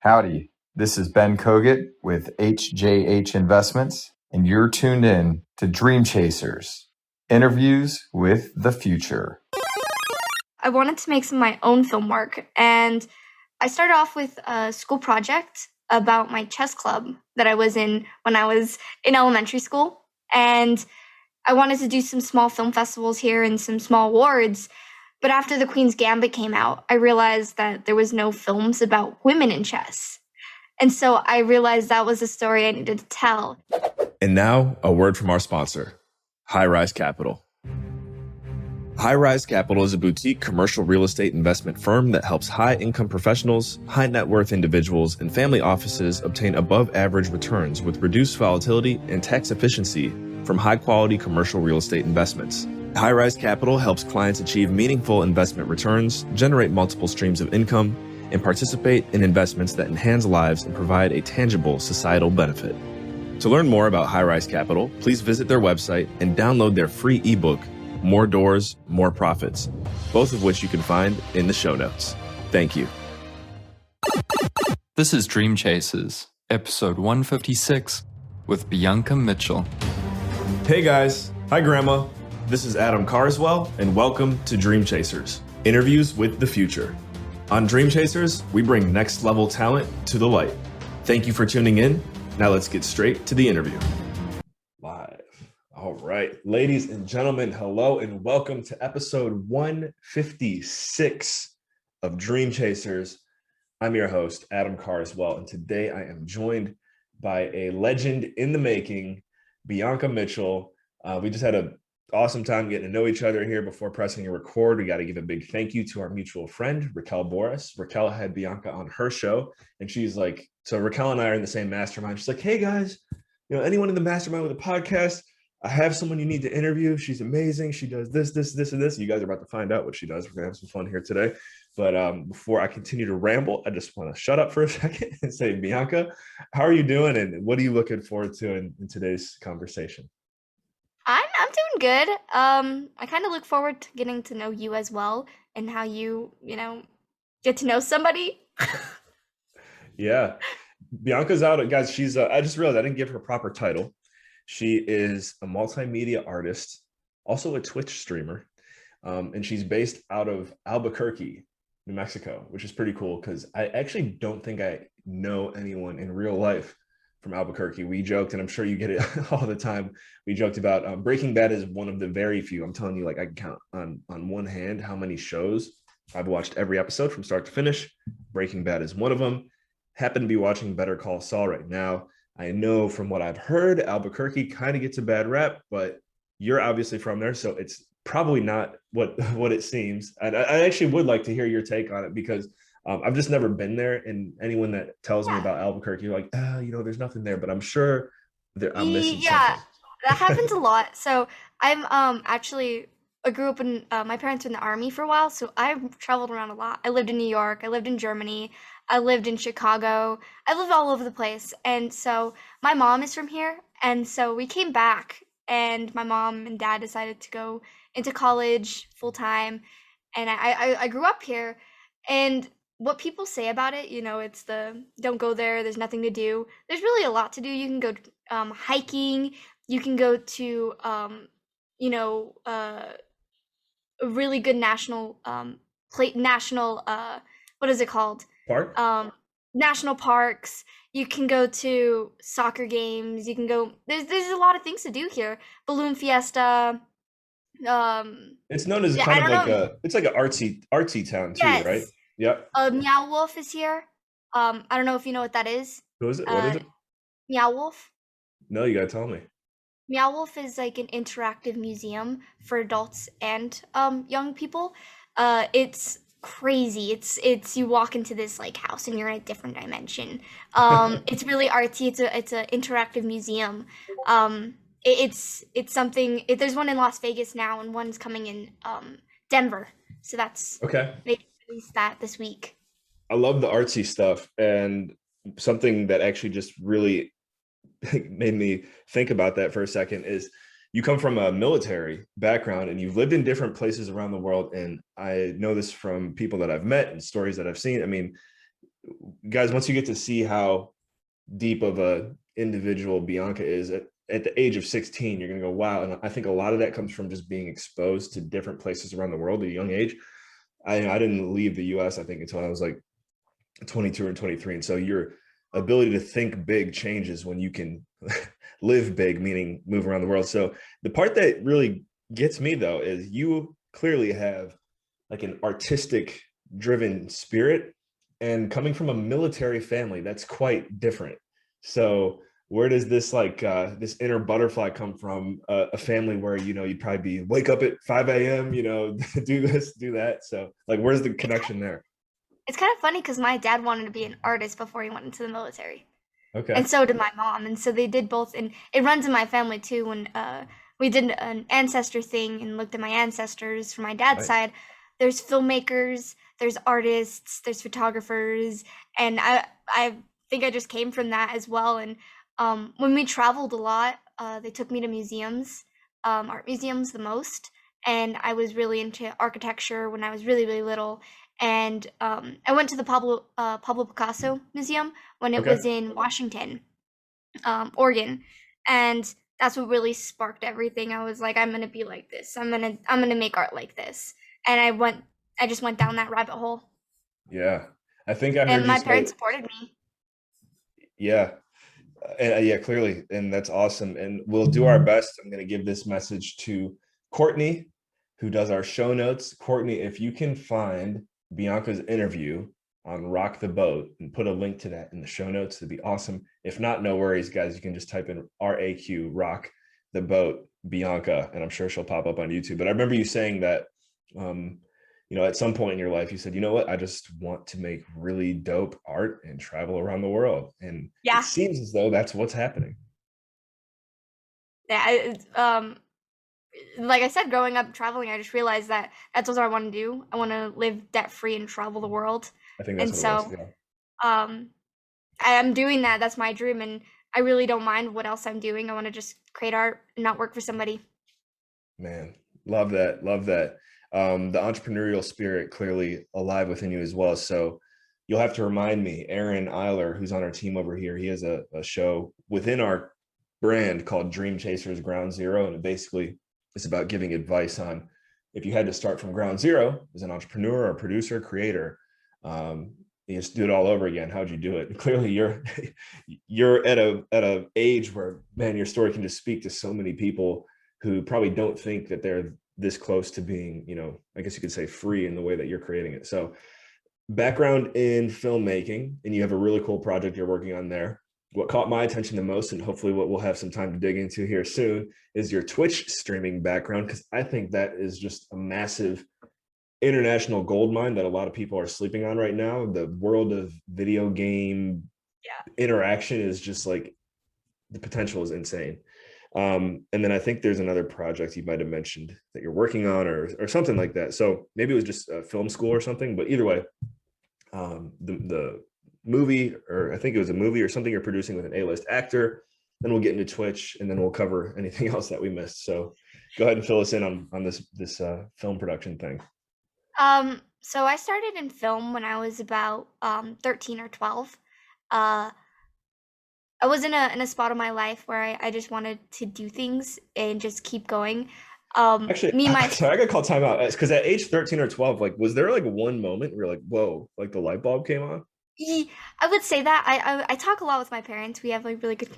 Howdy, this is Ben Kogut with HJH Investments, and you're tuned in to Dream Chasers, interviews with the future. I wanted to make some of my own film work, and I started off with a school project about my chess club that I was in when I was in elementary school, and I wanted to do some small film festivals here and some small awards. But after The Queen's Gambit came out, I realized that there was no films about women in chess. And so I realized that was a story I needed to tell. And now, a word from our sponsor, High Rise Capital. High Rise Capital is a boutique commercial real estate investment firm that helps high-income professionals, high net worth individuals, and family offices obtain above-average returns with reduced volatility and tax efficiency from high-quality commercial real estate investments. High Rise Capital helps clients achieve meaningful investment returns, generate multiple streams of income, and participate in investments that enhance lives and provide a tangible societal benefit. To learn more about High Rise Capital, please visit their website and download their free ebook, More Doors, More Profits, both of which you can find in the show notes. Thank you. This is Dream Chasers, episode 156, with Bianca Mitchell. Hey guys, hi Grandma. This is Adam Carswell, and welcome to Dream Chasers, interviews with the future. On Dream Chasers, we bring next level talent to the light. Thank you for tuning in. Now let's get straight to the interview. Live. All right, ladies and gentlemen, hello and welcome to episode 156 of Dream Chasers. I'm your host, Adam Carswell, and today I am joined by a legend in the making, Bianca Mitchell. We just had an awesome time getting to know each other here before pressing a record. We got to give a big thank you to our mutual friend, Raquel Boris. Raquel had Bianca on her show, and she's like, so Raquel and I are in the same mastermind. She's like, hey guys, anyone in the mastermind with a podcast, I have someone you need to interview. She's amazing. She does this, and this. You guys are about to find out what she does. We're gonna have some fun here today. But before I continue to ramble, I just want to shut up for a second and say, Bianca, how are you doing? And what are you looking forward to in today's conversation? I'm doing good. I kind of look forward to getting to know you as well and how you get to know somebody. Yeah. Bianca's out, guys. She's, I just realized I didn't give her proper title. She is a multimedia artist, also a Twitch streamer. And she's based out of Albuquerque, New Mexico, which is pretty cool because I actually don't think I know anyone in real life from Albuquerque. We joked, and I'm sure you get it all the time. We joked about Breaking Bad is one of the very few. I'm telling you, like I can count on one hand how many shows I've watched every episode from start to finish. Breaking Bad is one of them. Happen to be watching Better Call Saul right now. I know from what I've heard, Albuquerque kind of gets a bad rap, but you're obviously from there, so it's probably not what it seems. I actually would like to hear your take on it because I've just never been there, and anyone that tells me about Albuquerque, you're like, there's nothing there, but I'm sure I'm missing something. That happens a lot. So I'm actually I grew up in my parents were in the army for a while, so I've traveled around a lot. I lived in New York, I lived in Germany, I lived in Chicago. I lived all over the place. And so my mom is from here, and so we came back, and my mom and dad decided to go into college full time, and I grew up here. And what people say about it, it's the don't go there, there's nothing to do. There's really a lot to do. You can go hiking, you can go to a really good national what is it called? Park? National parks. You can go to soccer games. You can go. There's a lot of things to do here. Balloon Fiesta. It's known as kind of like it's like an artsy town too, yes. Right? Yep. Meow Wolf is here. I don't know if you know what that is. Who is it? What is it? Meow Wolf. No, you gotta tell me. Meow Wolf is like an interactive museum for adults and young people. It's crazy. It's you walk into this like house and you're in a different dimension. It's really artsy. It's a interactive museum. It's something. There's one in Las Vegas now, and one's coming in Denver. So that's okay. They released that this week. I love the artsy stuff, and something that actually just really made me think about that for a second is you come from a military background and you've lived in different places around the world. And I know this from people that I've met and stories that I've seen. I mean, guys, once you get to see how deep of a individual Bianca is at the age of 16, you're gonna go, wow. And I think a lot of that comes from just being exposed to different places around the world at a young age. I didn't leave the US, I think, until I was like 22 or 23. And so your ability to think big changes when you can live big, meaning move around the world. So the part that really gets me though is you clearly have like an artistic driven spirit, and coming from a military family, that's quite different. So where does this like this inner butterfly come from? A family where, you know, you'd probably be wake up at 5 a.m., you know, do this, do that. So like, where's the connection there? It's kind of funny because my dad wanted to be an artist before he went into the military, and Okay. so did my mom, and so they did both. And it runs in my family too. When we did an ancestor thing and looked at my ancestors from my dad's Nice. side, there's filmmakers, there's artists, there's photographers, and I think I just came from that as well. And when we traveled a lot, they took me to museums, art museums the most, and I was really into architecture when I was really really little. And I went to the Pablo Picasso Museum when it Okay. was in Washington, Oregon, and that's what really sparked everything. I was like, I'm gonna be like this. I'm gonna make art like this. And I just went down that rabbit hole. Yeah. I think I heard And you my say, parents supported me. yeah. Yeah, clearly. And that's awesome. And we'll do our best. I'm going to give this message to Courtney, who does our show notes. Courtney, if you can find Bianca's interview on Rock the Boat and put a link to that in the show notes, it'd be awesome. If not, no worries, guys. You can just type in RAQ, Rock the Boat, Bianca, and I'm sure she'll pop up on YouTube. But I remember you saying that, um, you know, at some point in your life, you said, you know what, I just want to make really dope art and travel around the world. And it Yeah, seems as though that's what's happening. yeah. Like I said, growing up traveling, I just realized that that's what I want to do. I want to live debt free and travel the world. I think that's And what it was. so, Yeah. um, I am doing that. That's my dream, and I really don't mind what else I'm doing. I want to just create art and not work for somebody. Man, love that. Love that. The entrepreneurial spirit clearly alive within you as well. So you'll have to remind me, Aaron Eiler, who's on our team over here, he has a show within our brand called Dream Chasers Ground Zero. And it basically is about giving advice on if you had to start from ground zero as an entrepreneur or producer, creator, you just do it all over again. How'd you do it? Clearly you're at a age where, man, your story can just speak to so many people who probably don't think that they're this close to being, you know, I guess you could say free in the way that you're creating it. So background in filmmaking, and you have a really cool project you're working on there. What caught my attention the most, and hopefully what we'll have some time to dig into here soon, is your Twitch streaming background, because I think that is just a massive international gold mine that a lot of people are sleeping on right now. The world of video game Yeah. interaction is just like, the potential is insane. And then I think there's another project you might have mentioned that you're working on, or something like that. So maybe it was just a film school or something, but either way, the movie, or I think it was a movie or something you're producing with an A-list actor. Then we'll get into Twitch, and then we'll cover anything else that we missed. So go ahead and fill us in on this film production thing. So I started in film when I was about 13 or 12. Uh, I was in a spot of my life where I just wanted to do things and just keep going. Actually, Me and my sorry, I got called time out because at age 13 or 12, like, was there like one moment where you're like, whoa, like the light bulb came on? I would say that I talk a lot with my parents. We have like really good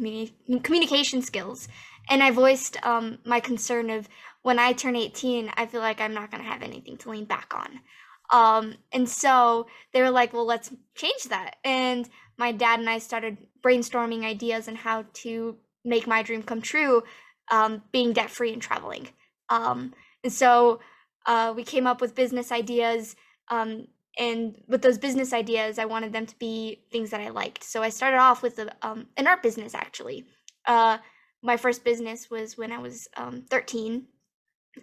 communication skills, and I voiced my concern of when I turn 18, I feel like I'm not gonna have anything to lean back on. And so they were like, "Well, let's change that." And my dad and I started brainstorming ideas on how to make my dream come true, being debt free and traveling. And so we came up with business ideas. And with those business ideas, I wanted them to be things that I liked. So I started off with an art business, actually. My first business was when I was 13.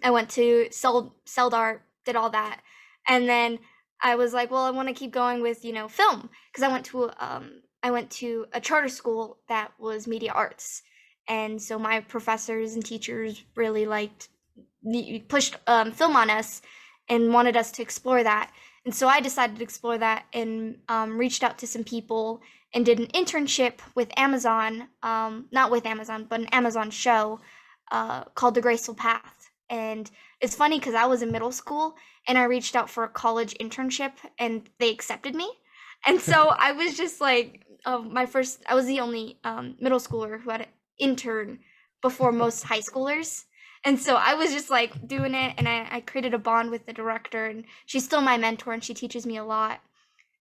I went to sell art, did all that. And then I was like, well, I want to keep going with, film, because I went to a charter school that was media arts. And so my professors and teachers really pushed film on us and wanted us to explore that. And so I decided to explore that and reached out to some people and did an internship with Amazon, not with Amazon, but an Amazon show called The Graceful Path. And it's funny because I was in middle school and I reached out for a college internship and they accepted me. And so I was just like, I was the only middle schooler who had an intern before most high schoolers. And so I was just like doing it, and I created a bond with the director, and she's still my mentor, and she teaches me a lot.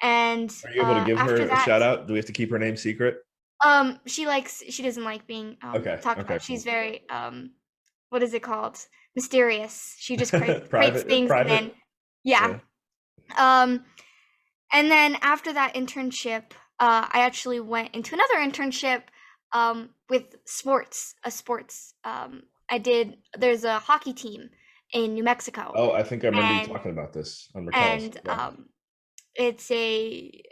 And Are you able to give after her a that, shout out? Do we have to keep her name secret? she doesn't like being Okay. talked Okay. about. She's very what is it called? Mysterious. She just creates Private. things and then yeah. Um, and then after that internship, I actually went into another internship with a sports. There's a hockey team in New Mexico. Oh, I think I remember you And talking about this on Raquel's. and Yeah. it's a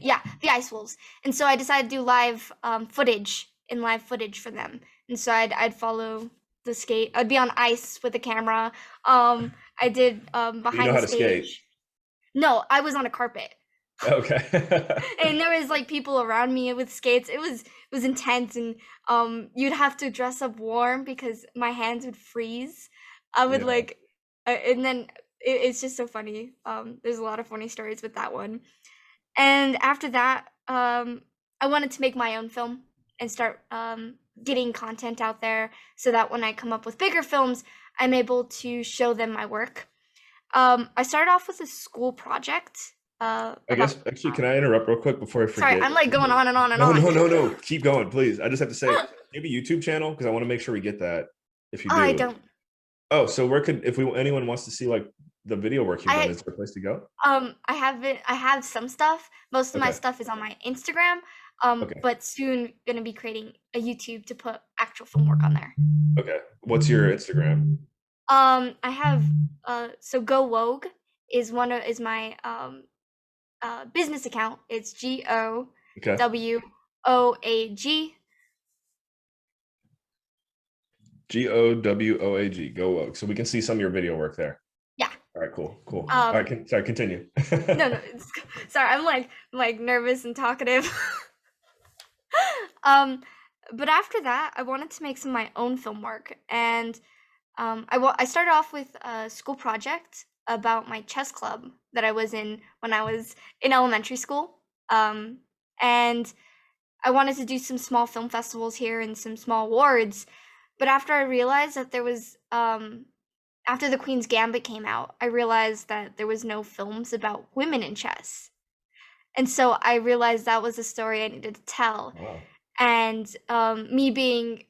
yeah, the Ice Wolves. And so I decided to do live footage for them. And so I'd follow the skate. I'd be on ice with a camera. I did You behind know the how to skate. stage. No, I was on a carpet. Okay. And there was like people around me with skates. It was intense, and you'd have to dress up warm because my hands would freeze. I would Yeah. like and then it's just so funny. There's a lot of funny stories with that one. And after that, I wanted to make my own film and start getting content out there so that when I come up with bigger films, I'm able to show them my work. I started off with a school project. I guess actually, can I interrupt real quick before I forget? Sorry, I'm like going on and on and on. No. Keep going, please. I just have to say, you have a YouTube channel because I want to make sure we get that. If you do, I don't. Oh, so where could anyone wants to see like the video work you've done, is there a place to go? I have some stuff. Most of my Okay. stuff is on my Instagram. Okay. But soon gonna be creating a YouTube to put actual film work on there. Okay. What's your Instagram? I have so Go Wogue is my business account. It's GOWOAG. GOWOAG. Go Woke. So we can see some of your video work there. Yeah. All right. Cool. All right. Continue. No. Sorry, I'm like nervous and talkative. But after that, I wanted to make some of my own film work, and I started off with a school project about my chess club that I was in when I was in elementary school. And I wanted to do some small film festivals here and some small awards. But after I realized that there was, after The Queen's Gambit came out, I realized that there was no films about women in chess. And so I realized that was a story I needed to tell. Wow. And me being,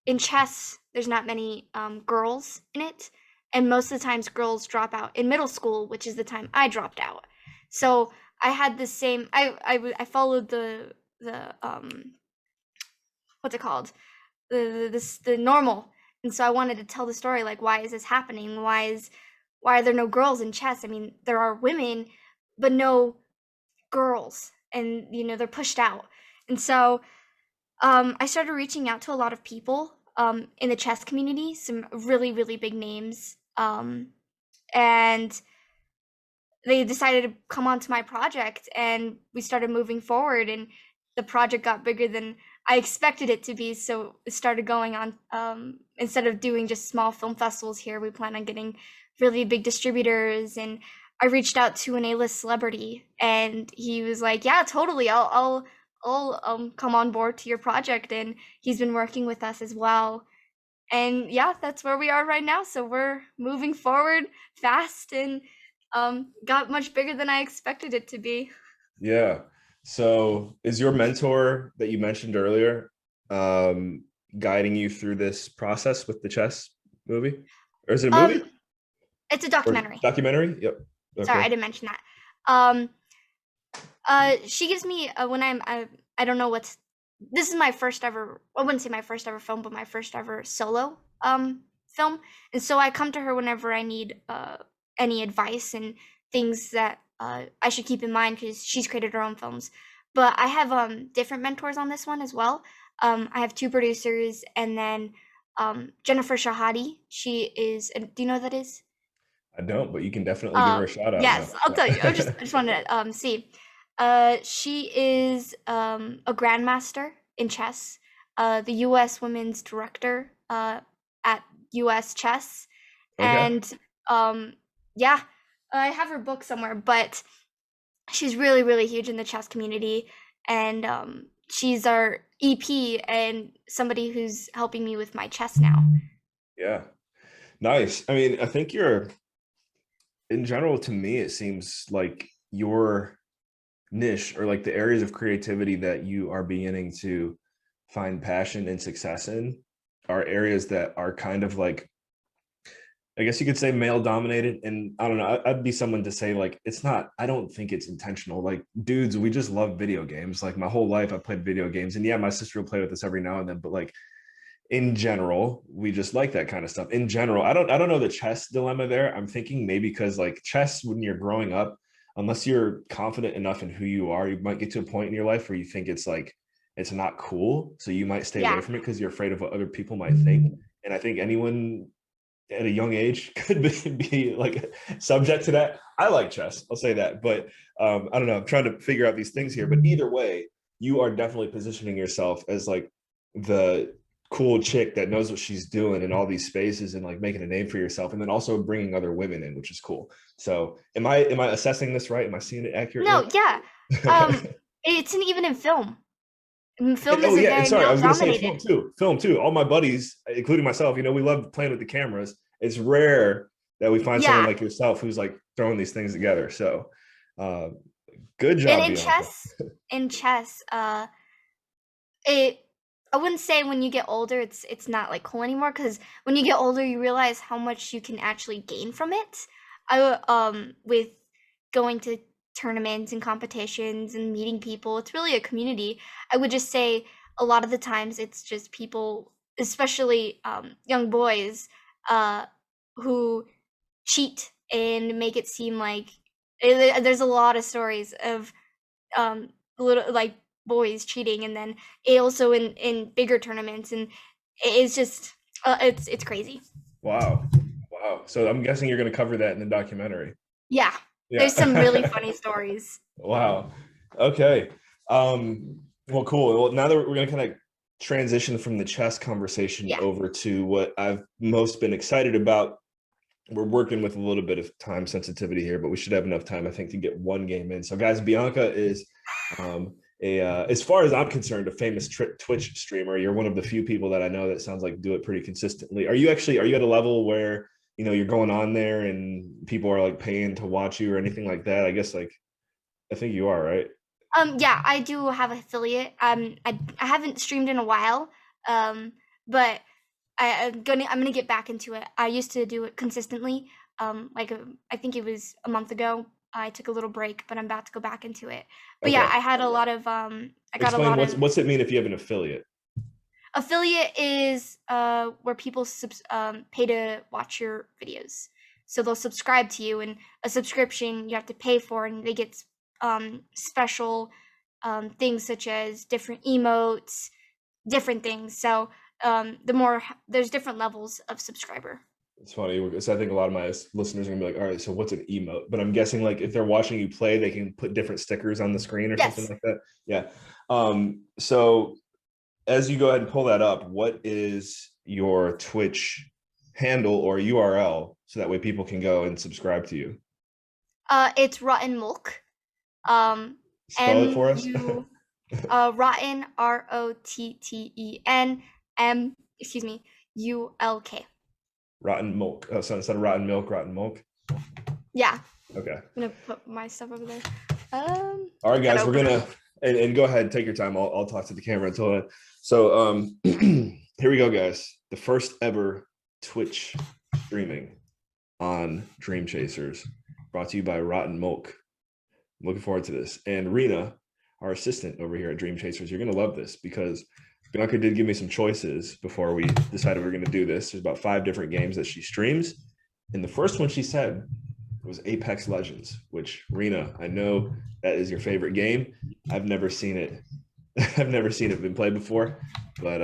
in chess, there's not many girls in it. And most of the times girls drop out in middle school, which is the time I dropped out. So I had the same, I followed the what's it called? The normal. And so I wanted to tell the story, like, why is this happening? Why are there no girls in chess? I mean, there are women, but no girls, and they're pushed out. And so I started reaching out to a lot of people in the chess community, some really, really big names. And they decided to come onto my project, and we started moving forward, and the project got bigger than I expected it to be. So it started going on, instead of doing just small film festivals here, we plan on getting really big distributors. And I reached out to an A-list celebrity, and he was like, yeah, totally, I'll come on board to your project. And he's been working with us as well. And yeah, that's where we are right now. So we're moving forward fast, and got much bigger than I expected it to be. Yeah. So is your mentor that you mentioned earlier guiding you through this process with the chess movie? Or is it a movie? It's a documentary. Documentary? Yep. Okay. Sorry, I didn't mention that. She gives me when I don't know this is my first ever, I wouldn't say my first ever film, but my first ever solo film. And so I come to her whenever I need any advice and things that I should keep in mind, because she's created her own films. But I have different mentors on this one as well. I have two producers, and then Jennifer Shahadi. She is, do you know who that is? I don't, but you can definitely give her a shout out now. Yes, I'll tell you. I just wanted to see. She is a grandmaster in chess, the U.S. Women's Director at U.S. Chess, Okay. and yeah, I have her book somewhere, but she's really, really huge in the chess community, and she's our EP and somebody who's helping me with my chess now. Yeah. Nice. I mean, I think in general, to me, it seems like your niche, or like the areas of creativity that you are beginning to find passion and success in, are areas that are kind of like, I guess you could say, male dominated. And I don't know, I'd be someone to say like, it's not, I don't think it's intentional. Like, dudes, we just love video games. Like, my whole life I played video games, and yeah, my sister will play with us every now and then, but like, in general, we just like that kind of stuff. In general, I don't know the chess dilemma there. I'm thinking maybe because like chess, when you're growing up, unless you're confident enough in who you are, you might get to a point in your life where you think it's like, it's not cool, so you might stay away Yeah. from it because you're afraid of what other people might think. And I think anyone at a young age could be like subject to that. I like chess, I'll say that, but I don't know, I'm trying to figure out these things here. But either way, you are definitely positioning yourself as like the cool chick that knows what she's doing in all these spaces, and like making a name for yourself, and then also bringing other women in, which is cool. So am I assessing this right? Am I seeing it accurately? No, yeah. Um, it's even in film. Film Oh isn't yeah, and very sorry, I male was gonna say dominated. film too. All my buddies, including myself, we love playing with the cameras. It's rare that we find someone Yeah. like yourself who's like throwing these things together. So uh good And job, Bianca. in chess, it I wouldn't say when you get older it's not like cool anymore, because when you get older you realize how much you can actually gain from it. With going to tournaments and competitions and meeting people, it's really a community. I would just say a lot of the times it's just people, especially young boys, uh, who cheat and make it seem like there's a lot of stories of little like boys cheating, and then it also in bigger tournaments, and it's just it's crazy. Wow. So I'm guessing you're gonna cover that in the documentary. Yeah, there's some really Yeah. funny stories. Wow. Okay. Well, cool. Well, now that we're going to kind of transition from the chess conversation Yeah. over to what I've most been excited about. We're working with a little bit of time sensitivity here, but we should have enough time, I think, to get one game in. So, guys, Bianca is as far as I'm concerned, a famous Twitch streamer. You're one of the few people that I know that sounds like do it pretty consistently. Are you at a level where you're going on there and people are like paying to watch you or anything like that? I guess like I think you are, right? Yeah, I do have affiliate. I haven't streamed in a while. But I'm gonna get back into it. I used to do it consistently. I think it was a month ago. I took a little break, but I'm about to go back into it. But yeah, Okay. I had a lot of I got a Explain lot of what's it mean if you have an affiliate? affiliate is where people pay to watch your videos. So they'll subscribe to you, and a subscription you have to pay for, and they get special things such as different emotes, different things. So there's different levels of subscriber. It's funny because I think a lot of my listeners are gonna be like, all right, so what's an emote? But I'm guessing like if they're watching you play, they can put different stickers on the screen or something Yes. like that. Yeah. So as you go ahead and pull that up, what is your Twitch handle or URL so that way people can go and subscribe to you? It's Rotten Mulk. Spell it for us. Rotten ROTTEN MULK. Rotten Milk. Oh, so instead of Rotten Milk, Rotten Milk. Yeah. Okay. I'm gonna put my stuff over there. All right, guys, we're gonna and go ahead, take your time. I'll talk to the camera until then. So here we go, guys. The first ever Twitch streaming on Dream Chasers, brought to you by Rotten Milk. I'm looking forward to this. And Rena, our assistant over here at Dream Chasers, you're gonna love this because Bianca did give me some choices before we decided we are gonna do this. There's about 5 different games that she streams, and the first one she said was Apex Legends, which Rena, I know that is your favorite game. I've never seen it. I've never seen it been played before, but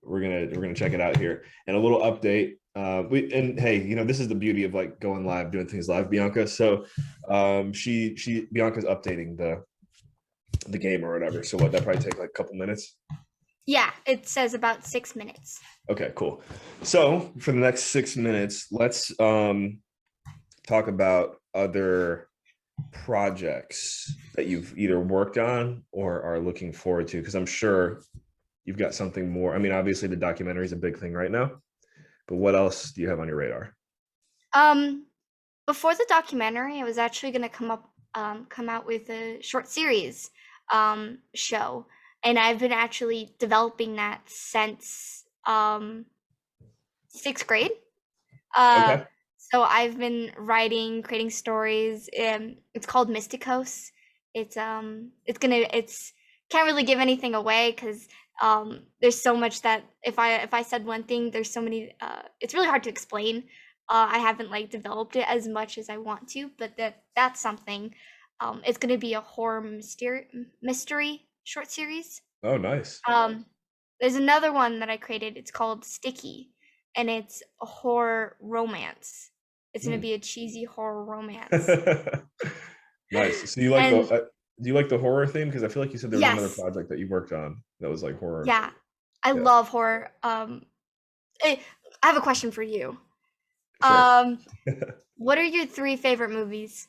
we're gonna check it out here. And a little update: Hey, this is the beauty of like going live, doing things live, Bianca. So Bianca's updating the game or whatever. So that probably take like a couple minutes. Yeah, it says about 6 minutes. Okay, cool. So for the next 6 minutes, let's talk about other projects that you've either worked on or are looking forward to, because I'm sure you've got something more. I mean, obviously the documentary is a big thing right now, but what else do you have on your radar? Before the documentary, I was actually going to come out with a short series show, and I've been actually developing that since 6th grade. Okay. So I've been writing, creating stories. It's called Mysticos. It's can't really give anything away because there's so much that if I said one thing, there's so many. It's really hard to explain. I haven't like developed it as much as I want to, but that's something. It's gonna be a horror mystery short series. Oh, nice. There's another one that I created. It's called Sticky, and it's a horror romance. It's gonna be a cheesy horror romance. Nice. So you like And do you like the horror theme? Because I feel like you said there was another yes, project that you worked on that was like horror. yeah, I Yeah. love horror. I have a question for you. Sure. What are your 3 favorite movies?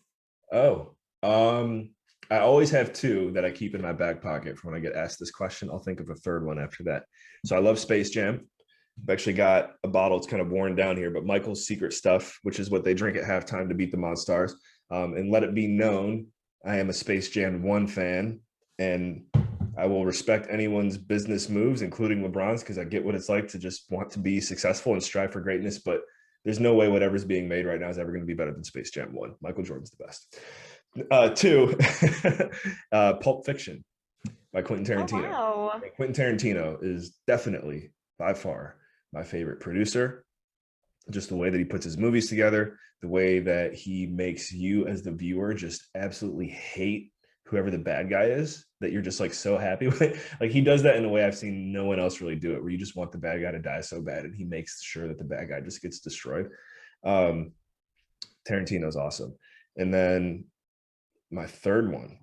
Oh, I always have 2 that I keep in my back pocket for when I get asked this question. I'll think of a third one after that. So I love Space Jam. I've actually got a bottle. It's kind of worn down here, but Michael's Secret Stuff, which is what they drink at halftime to beat the Monstars. And let it be known, I am a Space Jam 1 fan, and I will respect anyone's business moves, including LeBron's, because I get what it's like to just want to be successful and strive for greatness. But there's no way whatever's being made right now is ever going to be better than Space Jam 1. Michael Jordan's the best. 2, Pulp Fiction by Quentin Oh Tarantino. wow. And Quentin Tarantino is definitely by far my favorite producer. Just the way that he puts his movies together, the way that he makes you as the viewer just absolutely hate whoever the bad guy is, that you're just like so happy with it. Like he does that in a way I've seen no one else really do it, where you just want the bad guy to die so bad, and he makes sure that the bad guy just gets destroyed. Tarantino's awesome. And then my third one,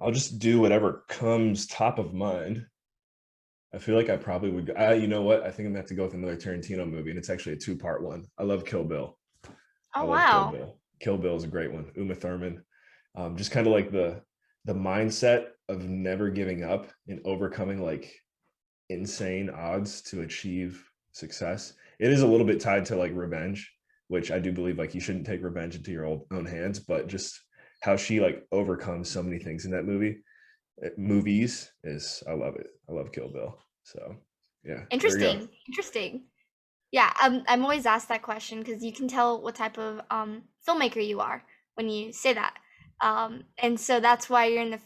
I'll just do whatever comes top of mind. I feel like I probably would. You know what? I think I'm gonna have to go with another Tarantino movie, and it's actually a 2-part one. I love Kill Bill. I Oh love Kill wow. Bill. Kill Bill is a great one. Uma Thurman, just kind of like the mindset of never giving up and overcoming like insane odds to achieve success. It is a little bit tied to like revenge, which I do believe like you shouldn't take revenge into your own hands, but just how she like overcomes so many things in that movies is, I love it. I love Kill Bill. So yeah, there you go. Interesting. Yeah, I'm always asked that question because you can tell what type of filmmaker you are when you say that. And so that's why you're in the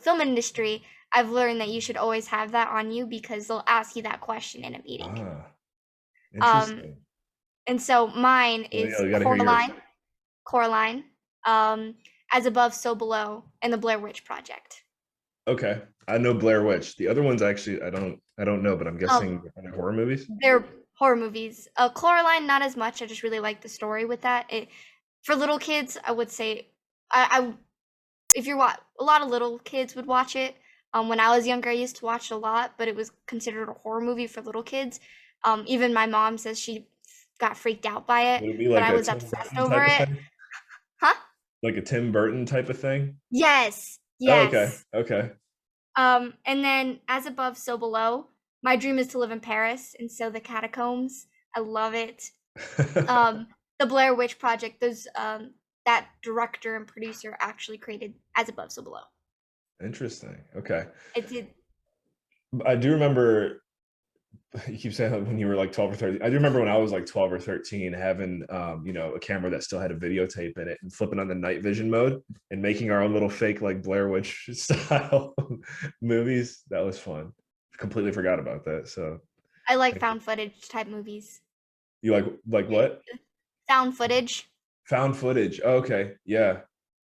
film industry. I've learned that you should always have that on you because they'll ask you that question in a meeting. Interesting. And so mine Well, is yeah, you gotta hear yours. Coraline, As Above, So Below, and the Blair Witch Project. Okay, I know Blair Witch. The other ones actually I don't know, but I'm guessing they're horror movies. They're horror movies. Coraline, not as much. I just really like the story with that. For little kids, I would say, if you're a lot of little kids would watch it. When I was younger, I used to watch it a lot, but it was considered a horror movie for little kids. Even my mom says she got freaked out by it, Would it be but like I a was Tim obsessed Burton over type of it. thing? Huh? Like a Tim Burton type of thing? Yes. Oh, okay. Yes. Okay. And then As Above, So Below. My dream is to live in Paris, and so the catacombs. I love it. The Blair Witch Project. Those that director and producer actually created As Above, So Below. Interesting. Okay. It did. I do remember, you keep saying when you were like 12 or 13. I do remember when I was like 12 or 13 having a camera that still had a videotape in it and flipping on the night vision mode and making our own little fake like Blair Witch style movies. That was fun. Completely forgot about that. So I like found footage type movies. you like what? Found footage. Found footage. Oh, okay. Yeah.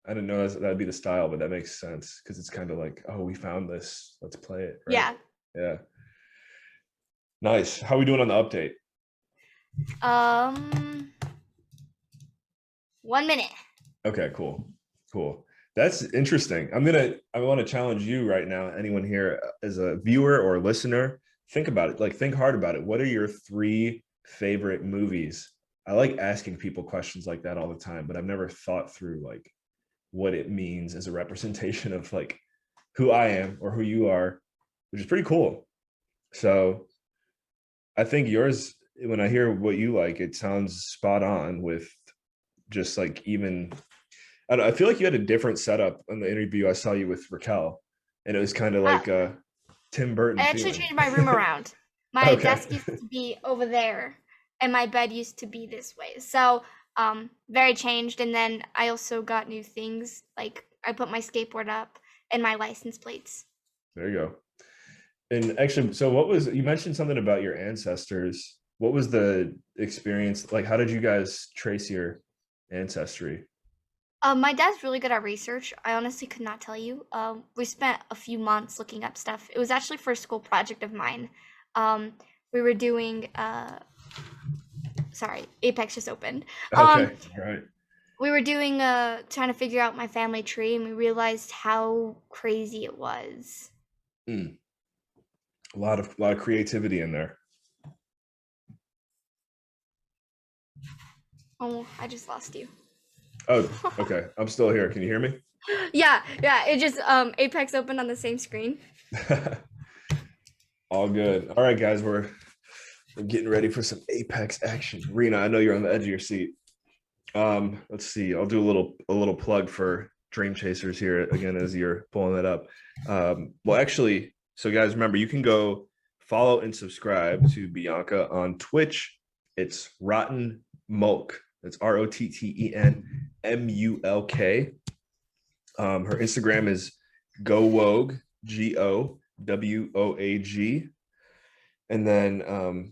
I didn't know that'd be the style, but that makes sense because it's kind of like, oh, we found this. Let's play it. Right? Yeah. Yeah. Nice. How are we doing on the update? 1 minute. Okay, cool. That's interesting. I want to challenge you right now, anyone here as a viewer or listener, think about it. Like, think hard about it. What are your 3 favorite movies? I like asking people questions like that all the time, but I've never thought through like what it means as a representation of like who I am or who you are, which is pretty cool. So I think yours, when I hear what you like, it sounds spot on with just like even I feel like you had a different setup on the interview I saw you with Raquel, and it was kind of like Tim Burton I actually feeling. changed my room around. My Okay. desk used to be over there, and my bed used to be this way. So, very changed. And then I also got new things, like I put my skateboard up and my license plates. There you go. And actually, so you mentioned something about your ancestors. What was the experience like? How did you guys trace your ancestry? My dad's really good at research. I honestly could not tell you. We spent a few months looking up stuff. It was actually for a school project of mine. Um, we were doing sorry, Apex just opened. Okay, all right. We were doing trying to figure out my family tree, and we realized how crazy it was. A lot of creativity in there. Oh, I just lost you. Oh, okay. I'm still here. Can you hear me? Yeah, it just Apex opened on the same screen. All good. All right, guys, we're getting ready for some Apex action. Rena, I know you're on the edge of your seat. Let's see. I'll do a little plug for Dream Chasers here again as you're pulling that up. Well, actually, so guys, remember you can go follow and subscribe to Bianca on Twitch. It's Rotten Mulk. It's ROTTENMULK. Her Instagram is GoWoag, GOWOAG. And then,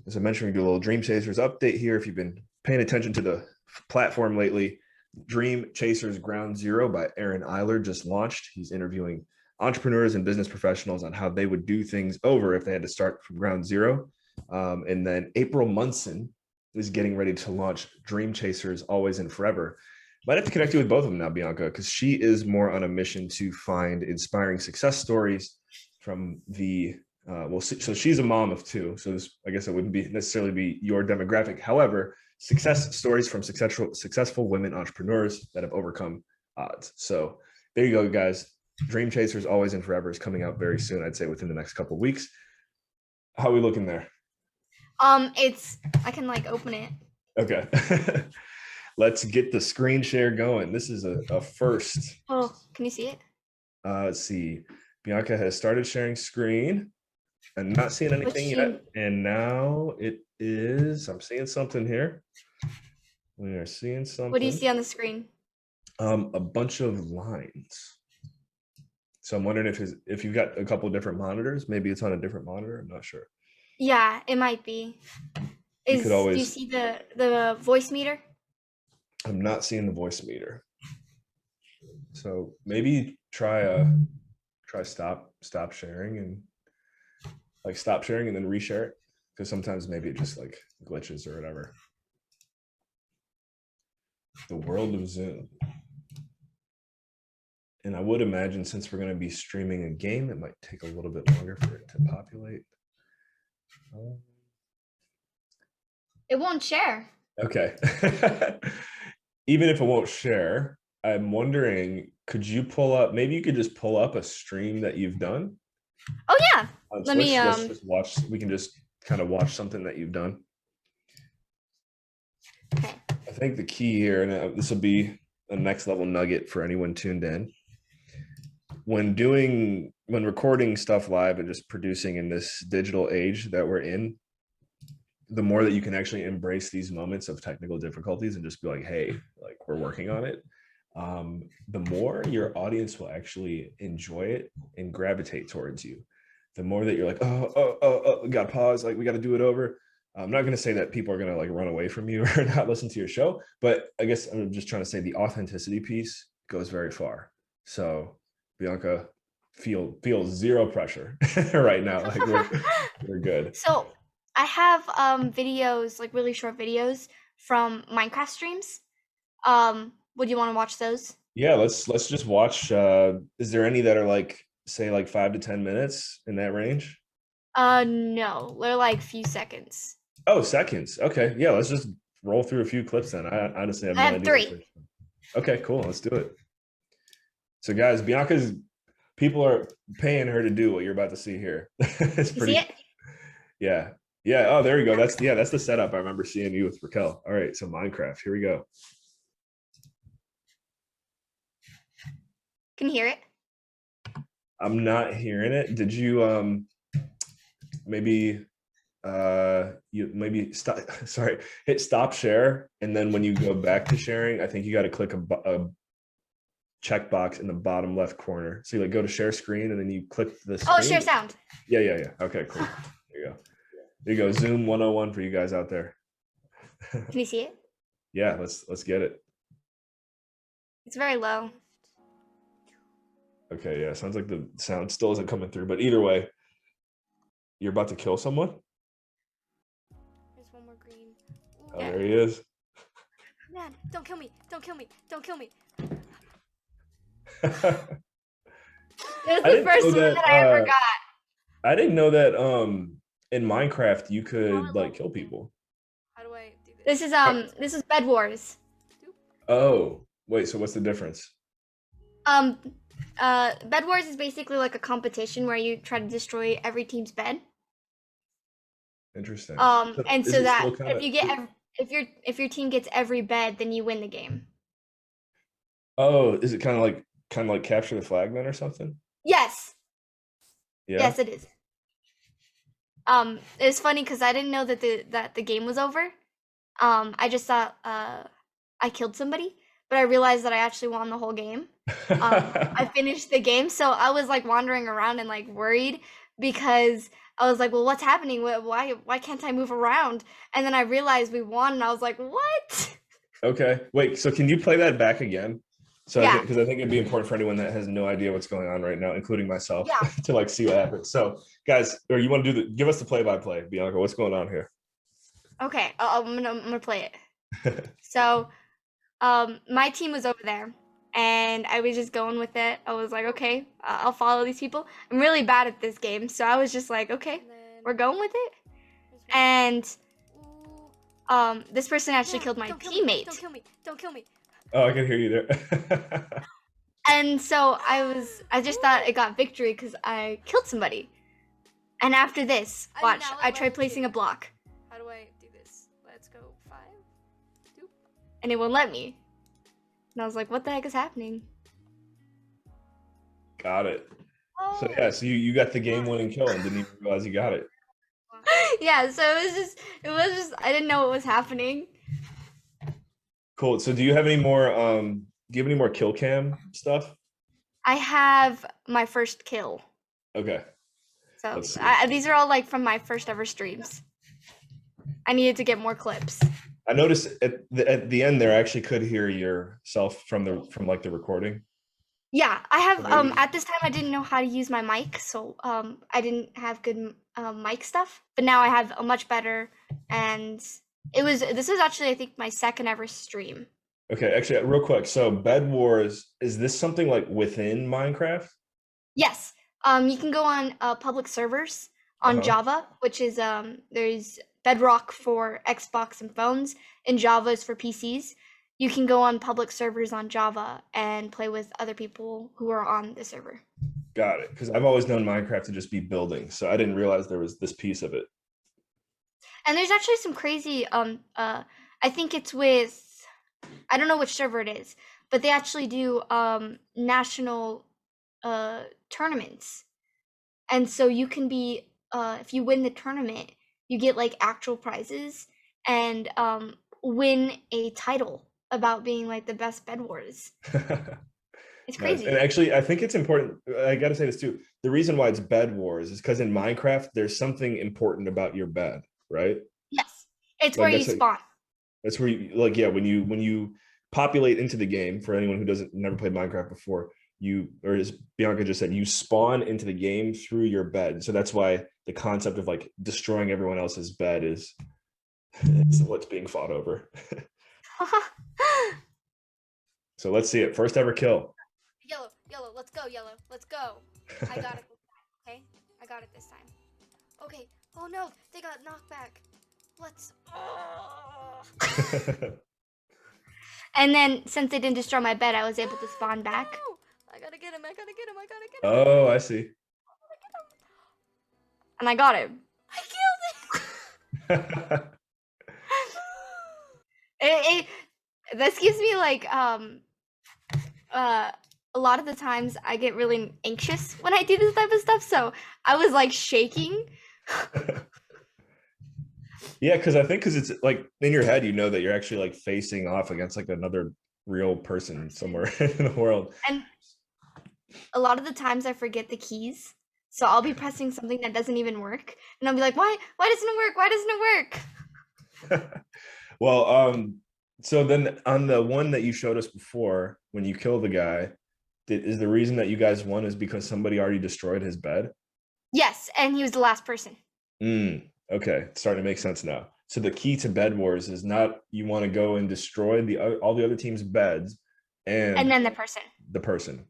as I mentioned, we do a little Dream Chasers update here. If you've been paying attention to the platform lately, Dream Chasers Ground Zero by Aaron Eiler just launched. He's interviewing entrepreneurs and business professionals on how they would do things over if they had to start from ground zero. And then April Munson is getting ready to launch Dream Chasers Always and Forever. Might have to connect you with both of them now, Bianca, because she is more on a mission to find inspiring success stories from the so she's a mom of 2, so I guess it wouldn't necessarily be your demographic. However, success stories from successful women entrepreneurs that have overcome odds. So there you go, guys. Dream Chasers Always and Forever is coming out very soon. I'd say within the next couple of weeks. How are we looking there? I can like open it. Okay. Let's get the screen share going. This is a first. Oh, can you see it? Let's see. Bianca has started sharing screen. I'm not seeing anything yet. And now it is. I'm seeing something here. We are seeing something. What do you see on the screen? A bunch of lines. So I'm wondering if you've got a couple of different monitors, maybe it's on a different monitor. I'm not sure. Yeah, it might be. Do you see the voice meter? I'm not seeing the voice meter. So maybe try stop sharing and stop sharing and then reshare it, because sometimes maybe it just like glitches or whatever. The world of Zoom. And I would imagine since we're going to be streaming a game, it might take a little bit longer for it to populate. It won't share. Okay. Even if it won't share, I'm wondering, maybe you could just pull up a stream that you've done? Oh yeah. Let me let's just watch. We can just kind of watch something that you've done. Okay. I think the key here, and this will be a next level nugget for anyone tuned in, when recording stuff live and just producing in this digital age that we're in, the more that you can actually embrace these moments of technical difficulties and just be like, hey, like we're working on it, the more your audience will actually enjoy it and gravitate towards you. The more that you're like, oh, we got to pause, like we got to do it over. I'm not going to say that people are going to like run away from you or not listen to your show, but I guess I'm just trying to say the authenticity piece goes very far. So Bianca, feel zero pressure right now. Like we're good. So I have videos, like really short videos from Minecraft streams. Would you want to watch those? Yeah, let's just watch. Is there any that are like, say, like 5 to 10 minutes in that range? No, they're like few seconds. Oh, seconds. Okay, yeah, let's just roll through a few clips then. I honestly have I no have idea. 3. Okay, cool. Let's do it. So, guys, people are paying her to do what you're about to see here. It's You see pretty. it? Yeah, yeah. Oh, there you go. That's the setup I remember seeing you with Raquel. All right, so Minecraft. Here we go. Can you hear it? I'm not hearing it. Did you maybe you maybe stop sorry, hit stop share, and then when you go back to sharing, I think you got to click a checkbox in the bottom left corner. So you like go to share screen and then you click the screen. Oh, share sound. Yeah. Okay, cool. There you go. There you go. Zoom 101 for you guys out there. Can you see it? Yeah, let's get it. It's very low. Okay, yeah. Sounds like the sound still isn't coming through, but either way, you're about to kill someone. There's one more green. Oh, there he is. Man, don't kill me. Don't kill me. Don't kill me. I It was the first one that I ever got. I didn't know that in Minecraft you could like kill people. How do I do this? This is Bedwars. Oh, wait, so what's the difference? Bedwars is basically like a competition where you try to destroy every team's bed. Interesting. And Is so it that still kinda- if you get if your team gets every bed, then you win the game. Oh, is it kind of like capture the flag then or something? Yes. Yeah. Yes, it is. It's funny because I didn't know that the game was over. I just thought I killed somebody, but I realized that I actually won the whole game. I finished the game, so I was like wandering around and like worried because I was like, well, what's happening? Why can't I move around? And then I realized we won, and I was like, what? Okay. Wait, so can you play that back again? So Yeah. because I think it'd be important for anyone that has no idea what's going on right now, including myself, Yeah. to like see what happens. So, guys, or you want to give us the play-by-play, Bianca? What's going on here? Okay, I'm gonna play it. So, my team was over there, and I was just going with it. I was like, okay, I'll follow these people. I'm really bad at this game, so I was just like, okay, we're going with it. And this person actually killed my teammate. Don't kill me! Don't kill me! Oh, I can hear you there. And so I just thought it got victory because I killed somebody. And after this, watch, I tried placing a block. How do I do this? Let's go 5, 2, and it won't let me. And I was like, what the heck is happening? Got it. Oh. So yeah, so you got the game-winning kill and didn't even realize you got it. Yeah, so it was just I didn't know what was happening. Cool. So do you have any more kill cam stuff? I have my first kill. Okay. So these are all like from my first ever streams. I needed to get more clips. I noticed at the end there, I actually could hear yourself from like the recording. Yeah, I have at this time I didn't know how to use my mic, so I didn't have good mic stuff. But now I have a much better, and this was actually I think my second ever stream. Okay, actually, real quick. So Bedwars, is this something like within Minecraft? Yes. You can go on public servers on Java, which is there's Bedrock for Xbox and phones, and Java is for PCs. You can go on public servers on Java and play with other people who are on the server. Got it. Because I've always known Minecraft to just be building, so I didn't realize there was this piece of it. And there's actually some crazy I think it's with I don't know which server it is, but they actually do national tournaments. And so you can be if you win the tournament, you get like actual prizes and win a title about being like the best Bedwars. It's crazy. And actually, I think it's important. I got to say this too. The reason why it's Bed Wars is because in Minecraft, there's something important about your bed, right? Yes, it's Like, where you spawn. That's where you when you populate into the game. For anyone who never played Minecraft before, or as Bianca just said, you spawn into the game through your bed. So that's why the concept of like destroying everyone else's bed is what's being fought over. So let's see it. First ever kill. Yellow, let's go, yellow. Let's go. I got it this time, okay? I got it this time. Okay. Oh no, they got knocked back. Let's. And then since they didn't destroy my bed, I was able to spawn back. No! I gotta get him. Oh, I see. And I got him. I killed him. This gives me like a lot of the times I get really anxious when I do this type of stuff, so I was like shaking. Yeah, because it's like in your head, you know that you're actually like facing off against like another real person somewhere in the world. And a lot of the times I forget the keys, so I'll be pressing something that doesn't even work, and I'll be like, why doesn't it work? Why doesn't it work? Well, so then on the one that you showed us before, when you kill the guy, is the reason that you guys won is because somebody already destroyed his bed? Yes, and he was the last person. Okay, it's starting to make sense now. So the key to Bed Wars is not you want to go and destroy all the other team's beds, and then the person.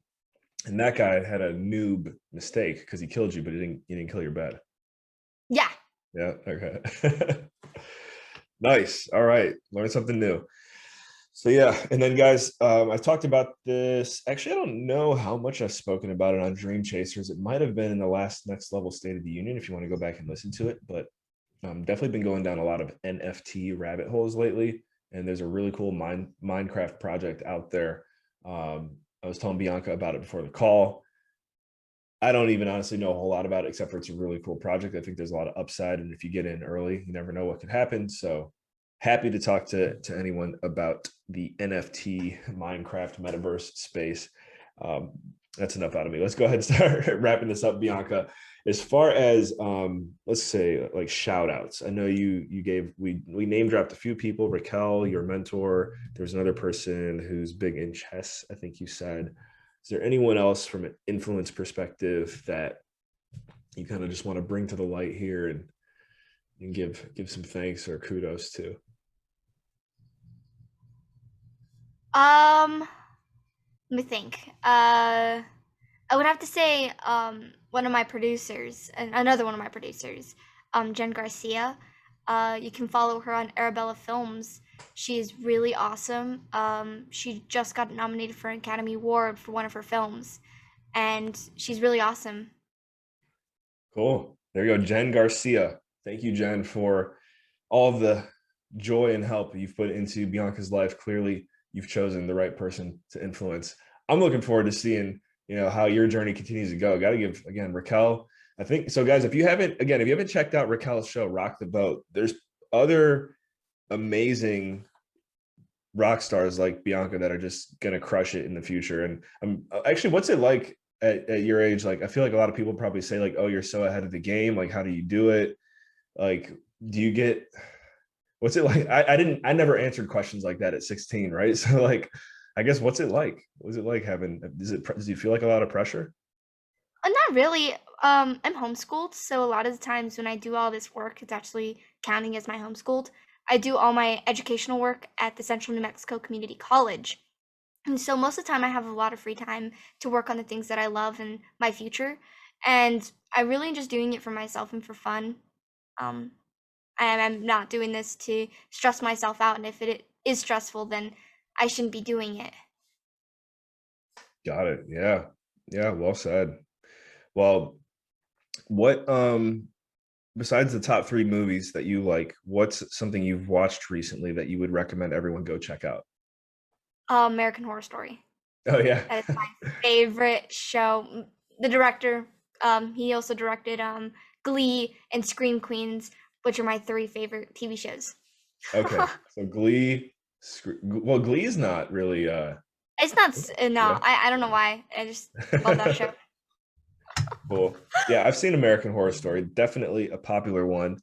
And that guy had a noob mistake because he killed you, but he didn't kill your bed. Yeah. Yeah. Okay. Nice. All right. Learn something new. So yeah, and then guys, I talked about this. Actually, I don't know how much I've spoken about it on Dream Chasers. It might have been in the last Next Level State of the Union if you want to go back and listen to it. But definitely been going down a lot of NFT rabbit holes lately. And there's a really cool Minecraft project out there. I was telling Bianca about it before the call. I don't even honestly know a whole lot about it, except for it's a really cool project. I think there's a lot of upside. And if you get in early, you never know what could happen. So happy to talk to anyone about the NFT Minecraft metaverse space. That's enough out of me. Let's go ahead and start wrapping this up, Bianca. As far as let's say like shout outs, I know we name dropped a few people. Raquel, your mentor. There's another person who's big in chess, I think you said. Is there anyone else from an influence perspective that you kind of just want to bring to the light here and give some thanks or kudos to? Let me think. I would have to say one of my producers, another one of my producers, Jenn Garcia. You can follow her on Arabella Films. She's really awesome. She just got nominated for an Academy Award for one of her films, and she's really awesome. Cool. There you go, Jenn Garcia. Thank you, Jenn, for all of the joy and help you've put into Bianca's life. Clearly, you've chosen the right person to influence. I'm looking forward to seeing, how your journey continues to go. Got to give, again, Raquel. I think so, guys. If you haven't checked out Raquel's show, Rock the Boat, there's other amazing rock stars like Bianca that are just gonna crush it in the future. And actually, what's it like at your age? Like, I feel like a lot of people probably say like, "Oh, you're so ahead of the game. Like, how do you do it? Like, do you get?" What's it like? I never answered questions like that at 16, right? So like, I guess what's it like? What's it like having? Does you feel like a lot of pressure? Not really. I'm homeschooled, so a lot of the times when I do all this work, it's actually counting as my homeschooled. I do all my educational work at the Central New Mexico Community College. And so most of the time I have a lot of free time to work on the things that I love in my future. And I really am just doing it for myself and for fun. I'm not doing this to stress myself out. And if it is stressful, then I shouldn't be doing it. Got it. Yeah. Yeah. Well said. Well, what, besides the top 3 movies that you like, what's something you've watched recently that you would recommend everyone go check out? American Horror Story. Oh yeah. That is my favorite show. The director, he also directed Glee and Scream Queens, which are my 3 favorite TV shows. Okay. So Glee, Glee is not really It's not no, yeah. I don't know why. I just love that show. Cool. Yeah, I've seen American Horror Story. Definitely a popular one.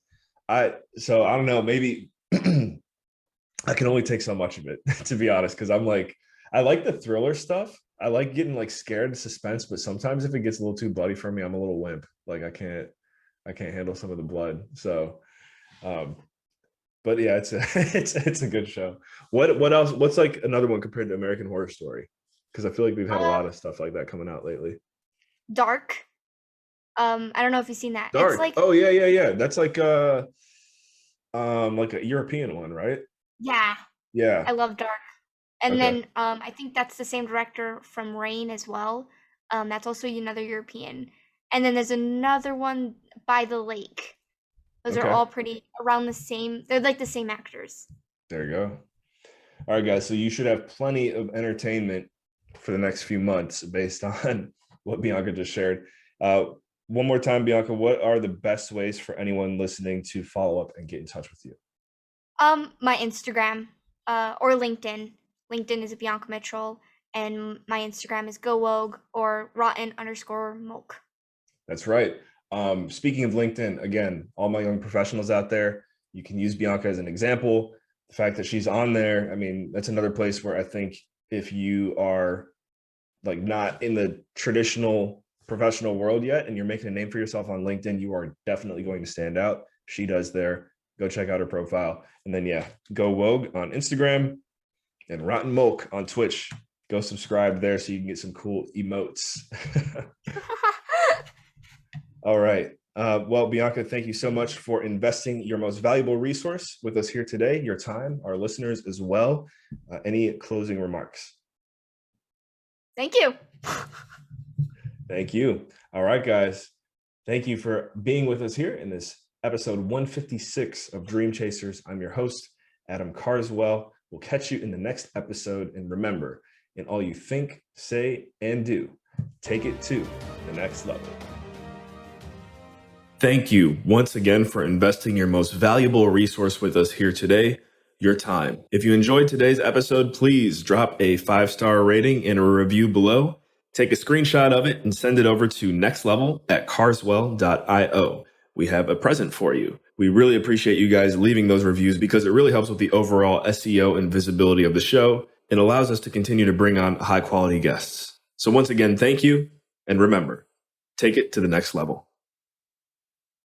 So I don't know, maybe I can only take so much of it, to be honest, because I'm like, I like the thriller stuff. I like getting like scared and suspense, but sometimes if it gets a little too bloody for me, I'm a little wimp. Like I can't handle some of the blood. So, but yeah, it's a it's a good show. What else? What's like another one compared to American Horror Story? Because I feel like we've had a lot of stuff like that coming out lately. Dark. I don't know if you've seen that. It's Dark. like, Oh yeah. That's like a European one, right? yeah, Yeah. I love Dark. And Okay. then I think that's the same director from Rain as well. That's also another European. And then there's another one, By the Lake. Those are Okay. all pretty around the same. They're like the same actors. There you go. All right, guys. So you should have plenty of entertainment for the next few months based on what Bianca just shared. One more time, Bianca, what are the best ways for anyone listening to follow up and get in touch with you? My Instagram, or LinkedIn. LinkedIn is Bianca Mitchell, and my Instagram is GoWogue or rotten_mulk. That's right. Speaking of LinkedIn, again, all my young professionals out there, you can use Bianca as an example. The fact that she's on there, I mean, that's another place where I think if you are like not in the traditional professional world yet and you're making a name for yourself on LinkedIn, you are definitely going to stand out. She does there. Go check out her profile. And then, yeah, Go Wogue on Instagram and Rotten Mulk on Twitch. Go subscribe there so you can get some cool emotes. All right. Well, Bianca, thank you so much for investing your most valuable resource with us here today, your time, our listeners as well. Any closing remarks? Thank you. Thank you. All right, guys. Thank you for being with us here in this episode 156 of Dream Chasers. I'm your host, Adam Carswell. We'll catch you in the next episode. And remember, in all you think, say, and do, take it to the next level. Thank you once again for investing your most valuable resource with us here today, your time. If you enjoyed today's episode, please drop a 5-star rating and a review below. Take a screenshot of it and send it over to nextlevel@carswell.io. We have a present for you. We really appreciate you guys leaving those reviews because it really helps with the overall SEO and visibility of the show and allows us to continue to bring on high quality guests. So once again, thank you. And remember, take it to the next level.